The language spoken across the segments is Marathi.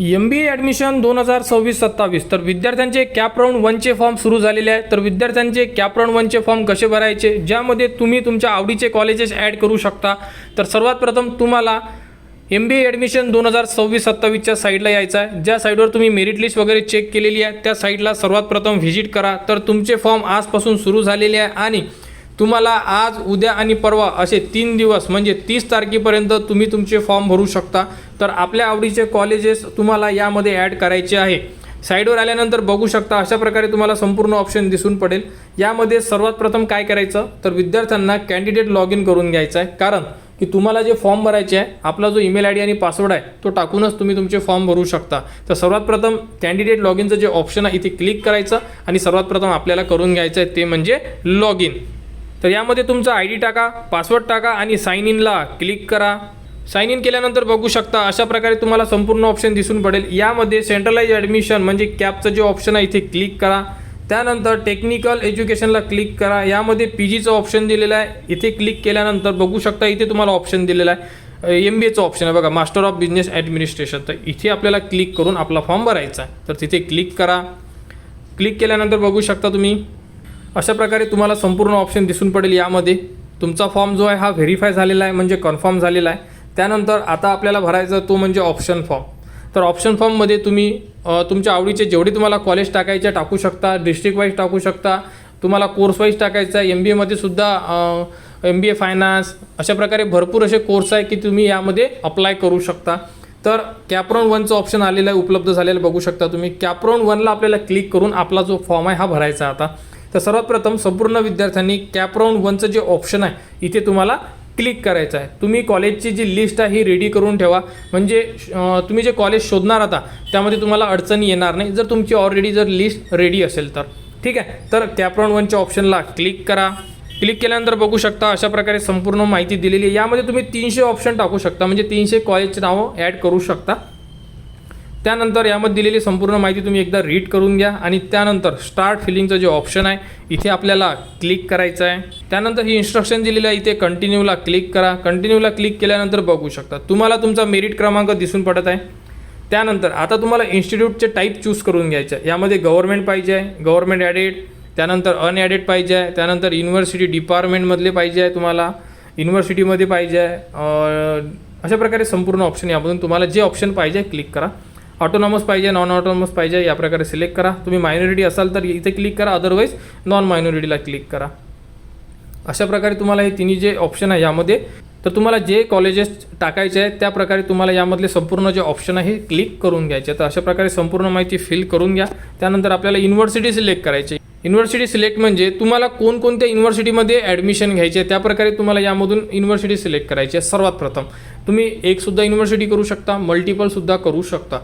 MBA ॲडमिशन 2026-27 तर विद्यार्थ्यांचे कॅप राऊंड 1चे फॉर्म सुरू झालेले आहे। तर विद्यार्थ्यांचे कॅप राऊंड 1चे फॉर्म कसे भरायचे, ज्यामध्ये तुम्ही तुमच्या आवडीचे कॉलेजेस ॲड करू शकता। तर सर्वात प्रथम तुम्हाला MBA ॲडमिशन 2026-27च्या साईडला यायचं आहे। ज्या साईडवर तुम्ही मेरिट लिस्ट वगैरे चेक केलेली आहे त्या साईडला सर्वात प्रथम व्हिजिट करा। तर तुमचे फॉर्म आजपासून सुरू झालेले आहे आणि तुम्हाला आज, उद्या आणि परवा असे 3 दिवस म्हणजे 30 तारखेपर्यंत तुम्ही तुमचे फॉर्म भरू शकता। तर आपल्या आवडीचे कॉलेजेस तुम्हाला यामध्ये ॲड करायचे आहे। साईडवर आल्यानंतर बघू शकता अशा प्रकारे तुम्हाला संपूर्ण ऑप्शन दिसून पडेल। यामध्ये सर्वात प्रथम काय करायचं तर विद्यार्थ्यांना कॅन्डिडेट लॉग इन करून घ्यायचं आहे, कारण की तुम्हाला जे फॉर्म भरायचे आहे आपला जो ईमेल ID आणि पासवर्ड आहे तो टाकूनच तुम्ही तुमचे फॉर्म भरू शकता। तर सर्वात प्रथम कॅन्डिडेट लॉग इनचं जे ऑप्शन आहे इथे क्लिक करायचं आणि सर्वात प्रथम आपल्याला करून घ्यायचं आहे ते म्हणजे लॉग इन। तर यामध्ये तुमचा ID टाका, पासवर्ड टाका आणि साइन इनला क्लिक करा। साइन इन केल्यानंतर बघू शकता अशा प्रकारे तुम्हाला संपूर्ण ऑप्शन दिसून पडेल। यामध्ये सेंट्रलाइज ॲडमिशन म्हणजे कॅपचं जे ऑप्शन आहे इथे क्लिक करा। त्यानंतर टेक्निकल एज्युकेशनला क्लिक करा। यामध्ये PGचं ऑप्शन दिलेलं आहे, इथे क्लिक केल्यानंतर बघू शकता इथे तुम्हाला ऑप्शन दिलेला आहे MBAचं ऑप्शन आहे बघा, मास्टर ऑफ बिझनेस ॲडमिनिस्ट्रेशन। तर इथे आपल्याला क्लिक करून आपला फॉर्म भरायचा आहे। तर तिथे क्लिक करा। क्लिक केल्यानंतर बघू शकता तुम्ही अशा प्रकारे तुम्हाला संपूर्ण ऑप्शन दिसून पडेल। यामध्ये तुमचा फॉर्म जो आहे हा व्हेरीफाय झालेला आहे म्हणजे कन्फर्म झालेला आहे। त्यानंतर आता आपल्याला भरायचा तो म्हणजे ऑप्शन फॉर्म। तर ऑप्शन फॉर्ममध्ये तुम्ही तुमच्या आवडीचे जेवढे तुम्हाला कॉलेज टाकायचे टाकू शकता, डिस्ट्रिक्ट वाईज टाकू शकता, तुम्हाला कोर्स वाईज टाकायचं आहे। MBAमध्ये सुद्धा MBA फायनान्स अशा प्रकारे भरपूर असे कोर्स आहे की तुम्ही यामध्ये अप्लाय करू शकता। तर कॅप राऊंड 1चं ऑप्शन आलेलं आहे, उपलब्ध झालेलं बघू शकता तुम्ही। कॅप राऊंड 1ला आपल्याला क्लिक करून आपला जो फॉर्म आहे हा भरायचा आता। तर सर्वात प्रथम संपूर्ण विद्यार्थ्यांनी कॅप राऊंड 1चं जे ऑप्शन आहे इथे तुम्हाला क्लिक करायचं आहे। तुम्ही कॉलेजची जी लिस्ट आहे ही रेडी करून ठेवा, म्हणजे तुम्ही जे कॉलेज शोधणार आता त्यामध्ये तुम्हाला अडचणी येणार नाही जर तुमची ऑलरेडी जर लिस्ट रेडी असेल तर, ठीक आहे। तर कॅप राऊंड 1च्या ऑप्शनला क्लिक करा। क्लिक केल्यानंतर बघू शकता अशा प्रकारे संपूर्ण माहिती दिलेली आहे। यामध्ये तुम्ही 300 ऑप्शन टाकू शकता, म्हणजे 300 कॉलेजचे नावं ॲड करू शकता। त्यानंतर यामध्ये दिलेली संपूर्ण माहिती तुम्ही एकदा रीड करून घ्या आणि त्यानंतर स्टार्ट फिलिंगचं जे ऑप्शन आहे इथे आपल्याला क्लिक करायचं आहे। त्यानंतर ही इन्स्ट्रक्शन दिलेली आहे, इथे कंटिन्यूला क्लिक करा। कंटिन्यूला क्लिक केल्यानंतर बघू शकता तुम्हाला तुमचा मेरिट क्रमांक दिसून पडत आहे। त्यानंतर आता तुम्हाला इन्स्टिट्यूटचे टाईप चूज करून घ्यायचं आहे। यामध्ये गव्हर्नमेंट पाहिजे आहे, गव्हर्नमेंट ॲडेड, त्यानंतर अनॲडेड पाहिजे आहे, त्यानंतर युनिव्हर्सिटी डिपार्टमेंटमधले पाहिजे आहे, तुम्हाला युनिव्हर्सिटीमध्ये पाहिजे आहे। अशा प्रकारे संपूर्ण ऑप्शन यामधून तुम्हाला जे ऑप्शन पाहिजे क्लिक करा। ऑटोनॉमस पाहिजे, नॉन ऑटोनॉमस पाहिजे, या प्रकारे सिलेक्ट करा। तुम्ही मायनॉरिटी असाल तर इथे क्लिक करा, अदरवाईज नॉन मायनॉरिटीला क्लिक करा। अशा प्रकारे तुम्हाला हे तिन्ही जे ऑप्शन आहे यामध्ये तर तुम्हाला जे कॉलेजेस टाकायचे आहेत त्या प्रकारे तुम्हाला यामधले संपूर्ण जे ऑप्शन आहे हे क्लिक करून घ्यायचे। तर अशा प्रकारे संपूर्ण माहिती फिल करून घ्या। त्यानंतर आपल्याला युनिव्हर्सिटी सिलेक्ट करायची। युनिव्हर्सिटी सिलेक्ट म्हणजे तुम्हाला कोणकोणत्या युनिव्हर्सिटीमध्ये ॲडमिशन घ्यायचे आहे त्याप्रकारे तुम्हाला यामधून युनिव्हर्सिटी सिलेक्ट करायची आहे। सर्वात प्रथम तुम्ही एकसुद्धा युनिव्हर्सिटी करू शकता, मल्टिपलसुद्धा करू शकता।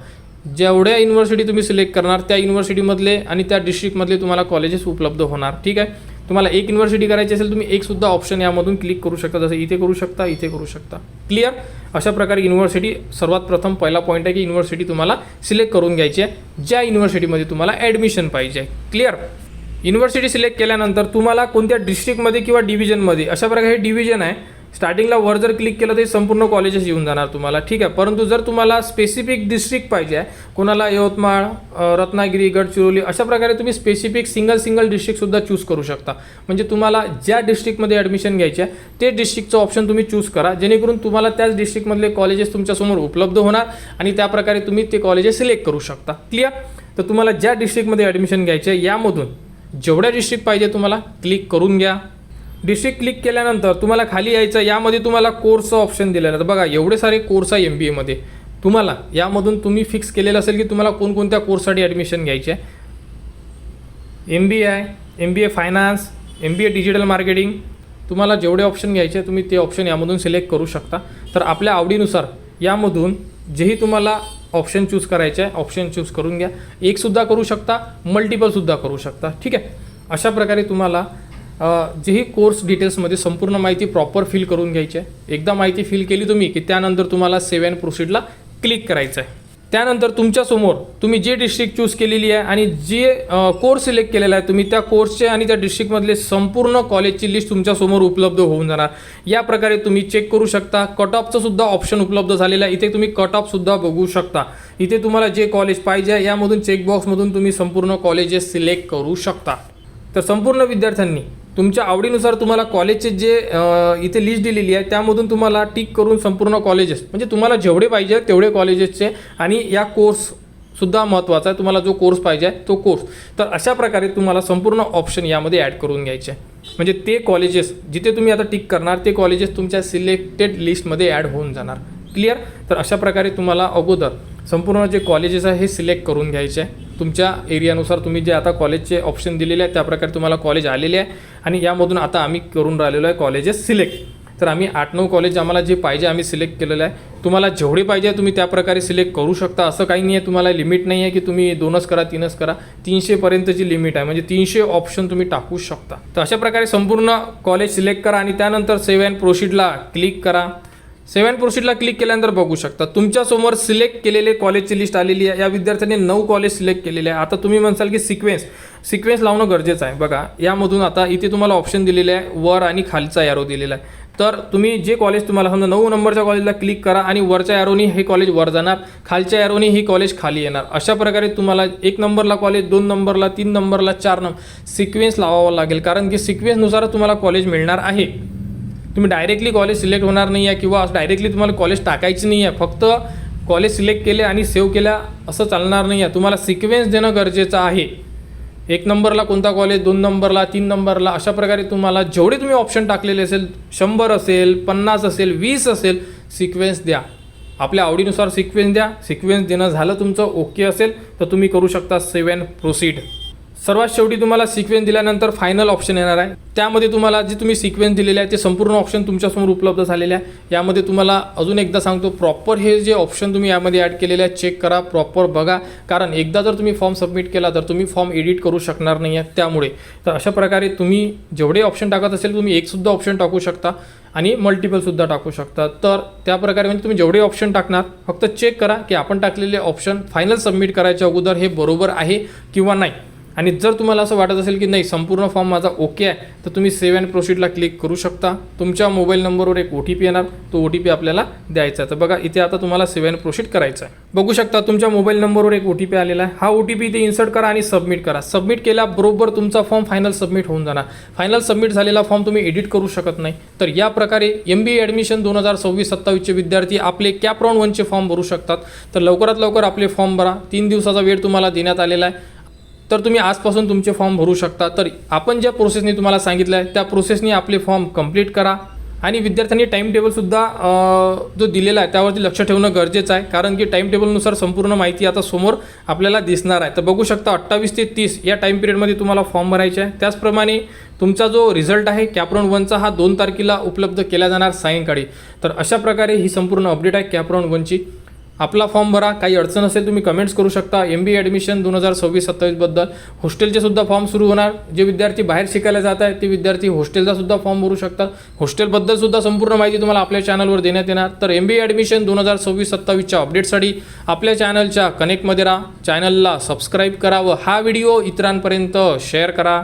जेवढ्या युनिव्हर्सिटी तुम्ही सिलेक्ट करणार त्या युनिव्हर्सिटीमधले आणि त्या डिस्ट्रिक्टमधले तुम्हाला कॉलेजेस उपलब्ध होणार, ठीक आहे। तुम्हाला एक युनिव्हर्सिटी करायची असेल तुम्ही एकसुद्धा ऑप्शन यामधून क्लिक करू शकता, जसं इथे करू शकता, इथे करू शकता। क्लिअर? अशा प्रकारे युनिव्हर्सिटी सर्वात प्रथम पहिला पॉईंट आहे की युनिव्हर्सिटी तुम्हाला सिलेक्ट करून घ्यायची आहे ज्या युनिव्हर्सिटीमध्ये तुम्हाला ॲडमिशन पाहिजे। क्लिअर? युनिव्हर्सिटी सिलेक्ट केल्यानंतर तुम्हाला कोणत्या डिस्ट्रिक्टमध्ये किंवा डिव्हिजनमध्ये अशा प्रकारे हे डिव्हिजन आहे। स्टार्टिंगला वर जर क्लिक केलं तर संपूर्ण कॉलेजेस येऊन जाणार तुम्हाला, ठीक आहे। परंतु जर तुम्हाला स्पेसिफिक डिस्ट्रिक्ट पाहिजे आहे, कोणाला यवतमाळ, रत्नागिरी, गडचिरोली अशा प्रकारे तुम्ही स्पेसिफिक सिंगल डिस्ट्रिक्टसुद्धा चूज करू शकता। म्हणजे तुम्हाला ज्या डिस्ट्रिक्टमध्ये ॲडमिशन घ्यायचे आहे ते डिस्ट्रिक्टचं ऑप्शन तुम्ही चूज करा, जेणेकरून तुम्हाला त्याच डिस्ट्रिक्टमधले कॉलेजेस तुमच्यासमोर उपलब्ध होणार आणि त्याप्रकारे तुम्ही ते कॉलेजेस सिलेक्ट करू शकता। क्लिअर? तर तुम्हाला ज्या डिस्ट्रिक्टमध्ये ॲडमिशन घ्यायचे आहे यामधून जेवढ्या डिस्ट्रिक्ट पाहिजे तुम्हाला क्लिक करून घ्या। डिस्ट्रिक्ट क्लिक केल्यानंतर तुम्हाला खाली यायचं, यामध्ये तुम्हाला कोर्सचं ऑप्शन दिलेलं आहे। तर बघा एवढे सारे कोर्स आहे MBAमध्ये, तुम्हाला यामधून तुम्ही फिक्स केलेलं असेल की तुम्हाला कोणकोणत्या कोर्ससाठी ॲडमिशन घ्यायचे आहे। MBA आहे, MBA finance, MBA digital marketing, तुम्हाला जेवढे ऑप्शन घ्यायचे तुम्ही ते ऑप्शन यामधून सिलेक्ट करू शकता। तर आपल्या आवडीनुसार यामधून जेही तुम्हाला ऑप्शन चूज करायचे आहे ऑप्शन चूज करून घ्या। एकसुद्धा करू शकता, मल्टिपलसुद्धा करू शकता, ठीक आहे। अशा प्रकारे तुम्हाला जेही कोर्स डिटेल्समध्ये संपूर्ण माहिती प्रॉपर फिल करून घ्यायची आहे। एकदा माहिती फिल केली तुम्ही की त्यानंतर तुम्हाला सेव्ह अँड प्रोसीडला क्लिक करायचं आहे। त्यानंतर तुमच्यासमोर तुम्ही जे डिस्ट्रिक्ट चूज केलेली आहे आणि जे कोर्स सिलेक्ट केलेला आहे तुम्ही, त्या कोर्सचे आणि त्या डिस्ट्रिक्टमधले संपूर्ण कॉलेजची लिस्ट तुमच्यासमोर उपलब्ध होऊन जाणार. या प्रकारे तुम्ही चेक करू शकता. कट ऑफचं सुद्धा ऑप्शन उपलब्ध झालेलं आहे. इथे तुम्ही कट ऑफसुद्धा बघू शकता. इथे तुम्हाला जे कॉलेज पाहिजे यामधून चेकबॉक्समधून तुम्ही संपूर्ण कॉलेजेस सिलेक्ट करू शकता. तर संपूर्ण विद्यार्थ्यांनी तुमच्या आवडीनुसार तुम्हाला कॉलेजचे जे इथे लिस्ट दिलेली आहे त्यामधून तुम्हाला टिक करून संपूर्ण कॉलेजेस म्हणजे तुम्हाला जेवढे पाहिजे तेवढे कॉलेजेसचे आणि या कोर्ससुद्धा महत्त्वाचा आहे, तुम्हाला जो कोर्स पाहिजे आहे तो कोर्स. तर अशा प्रकारे तुम्हाला संपूर्ण ऑप्शन यामध्ये ॲड करून घ्यायचे आहे. म्हणजे ते कॉलेजेस जिथे तुम्ही आता टिक करणार ते कॉलेजेस तुमच्या सिलेक्टेड लिस्टमध्ये ॲड होऊन जाणार. क्लिअर? तर अशा प्रकारे तुम्हाला अगोदर संपूर्ण जे कॉलेजेस आहे हे सिलेक्ट करून घ्यायचे आहे. तुमच्या एरियानुसार तुम्ही जे आता कॉलेजचे ऑप्शन दिलेले आहेत त्याप्रकारे तुम्हाला कॉलेज आलेले आहे आणि यामधून आता आम्ही करून राहिलेलो आहे कॉलेजेस सिलेक्ट. तर आम्ही 8-9 कॉलेज आम्हाला जे पाहिजे आम्ही सिलेक्ट केलेलं आहे. तुम्हाला जेवढे पाहिजे तुम्ही त्याप्रकारे सिलेक्ट करू शकता. असं काही नाही आहे, तुम्हाला लिमिट नाही आहे की तुम्ही 2च करा 3च करा. 300पर्यंतची लिमिट आहे, म्हणजे 300 ऑप्शन तुम्ही टाकू शकता. तर अशा प्रकारे संपूर्ण कॉलेज सिलेक्ट करा आणि त्यानंतर सेव्ह अँड प्रोसीडला क्लिक करा. सेव्ह अँड प्रोसीडला क्लिक केल्यानंतर बघू शकता तुमच्यासमोर सिलेक्ट केलेले कॉलेजची लिस्ट आलेली आहे. या विद्यार्थ्यांनी 9 कॉलेज सिलेक्ट केलेले आहे. आता तुम्ही म्हणसाल की सिक्वेन्स लावणं गरजेचं आहे. बघा यामधून आता इथे तुम्हाला ऑप्शन दिलेले आहे, वर आणि खालचा ॲरो दिलेला आहे. तर तुम्ही जे कॉलेज तुम्हाला समजा 9 नंबरच्या कॉलेजला क्लिक करा आणि वरच्या ॲरोनी हे कॉलेज वर जाणार, खालच्या ॲरोनी ही कॉलेज खाली येणार. अशा प्रकारे तुम्हाला 1 नंबरला कॉलेज, 2 नंबरला, 3 नंबरला, 4 नंबर सिक्वेन्स लावावा लागेल, कारण की सिक्वेन्सनुसार तुम्हाला कॉलेज मिळणार आहे. तुम्ही डायरेक्टली कॉलेज सिलेक्ट होणार नाही आहे किंवा डायरेक्टली तुम्हाला कॉलेज टाकायची नाही आहे. फक्त कॉलेज सिलेक्ट केले आणि सेव्ह केल्या असं चालणार नाही आहे. तुम्हाला सिक्वेन्स देणं गरजेचं आहे. 1 नंबरला कोणता कॉलेज, 2 नंबरला, 3 नंबरला, अशा प्रकारे तुम्हाला जेवढे तुम्ही ऑप्शन टाकलेले असेल, 100 असेल, 50 असेल, 20 असेल, सिक्वेन्स द्या. आपल्या आवडीनुसार सिक्वेन्स द्या. सिक्वेन्स देणं झालं तुमचं ओके असेल तर तुम्ही करू शकता सेव्ह अँड प्रोसीड. सर्वात शेवटी तुम्हाला सिक्वेन्स दिल्यानंतर फायनल ऑप्शन येणार आहे. त्यामध्ये तुम्हाला जे तुम्ही सिक्वेन्स दिलेले आहे ते संपूर्ण ऑप्शन तुमच्यासमोर उपलब्ध झालेले आहे. यामध्ये तुम्हाला अजून एकदा सांगतो, प्रॉपर हे जे ऑप्शन तुम्ही यामध्ये ॲड केलेले आहे चेक करा, प्रॉपर बघा, कारण एकदा जर तुम्ही फॉर्म सबमिट केला तर तुम्ही फॉर्म एडिट करू शकणार नाही आहे. त्यामुळे तर अशा प्रकारे तुम्ही जेवढे ऑप्शन टाकत असेल तुम्ही एकसुद्धा ऑप्शन टाकू शकता आणि मल्टिपलसुद्धा टाकू शकता. तर त्याप्रकारे म्हणजे तुम्ही जेवढे ऑप्शन टाकणार फक्त चेक करा की आपण टाकलेले ऑप्शन फायनल सबमिट करायच्या अगोदर हे बरोबर आहे किंवा नाही. आणि जर तुम्हाला असं वाटत असेल की नाही संपूर्ण फॉर्म माझा ओके आहे तर तुम्ही सेव्ह अँड प्रोसीडला क्लिक करू शकता. तुमच्या मोबाईल नंबरवर एक OTP येणार, तो OTP आपल्याला द्यायचा आहे. तर बघा इथे आता तुम्हाला सेव्ह अँड प्रोसीड करायचं आहे. बघू शकता तुमच्या मोबाईल नंबरवर एक OTP आलेला आहे. हा OTP इथे इन्सर्ट करा आणि सबमिट करा. सबमिट केल्याबरोबर तुमचा फॉर्म फायनल सबमिट होऊन जाणार. फायनल सबमिट झालेला फॉर्म तुम्ही एडिट करू शकत नाही. तर या प्रकारे MBA ॲडमिशन 2026-27चे विद्यार्थी आपले कॅप राऊंड 1चे फॉर्म भरू शकतात. तर लवकरात लवकर आपले फॉर्म भरा. 3 दिवसाचा वेळ तुम्हाला देण्यात आलेला आहे. तर तुम्ही आजपासून तुमचे फॉर्म भरू शकता. तर आपण ज्या प्रोसेसनी तुम्हाला सांगितलं आहे त्या प्रोसेसनी आपले फॉर्म कंप्लीट करा. आणि विद्यार्थ्यांनी टाईम टेबलसुद्धा जो दिलेला आहे त्यावरती लक्ष ठेवणं गरजेचं आहे, कारण की टाईम टेबलनुसार संपूर्ण माहिती आता समोर आपल्याला दिसणार आहे. तर बघू शकता 28 ते 30 या टाईम पिरियडमध्ये तुम्हाला फॉर्म भरायचे आहे. त्याचप्रमाणे तुमचा जो रिझल्ट आहे कॅप राऊंड 1चा हा 2 तारखेला उपलब्ध केला जाणार सायंकाळी. तर अशा प्रकारे ही संपूर्ण अपडेट आहे कॅप राऊंड 1ची. आपला फॉर्म भरा. काही अडचण असेल तुम्ही कमेंट्स करू शकता. MBA ॲडमिशन 2026-27 बद्दल हॉस्टेलचे सुद्धा फॉर्म सुरू होणार. जे विद्यार्थी बाहेर शिकायला जात आहेत ते विद्यार्थी हॉस्टेलचा सुद्धा फॉर्म भरू शकतात. हॉस्टेलबद्दल सुद्धा संपूर्ण माहिती तुम्हाला आपल्या चॅनलवर देण्यात येणार. तर MBA ॲडमिशन 2026-27च्या अपडेटसाठी आपल्या चॅनलच्या कनेक्टमध्ये राहा. चॅनलला सबस्क्राईब करा व हा व्हिडिओ इतरांपर्यंत शेअर करा.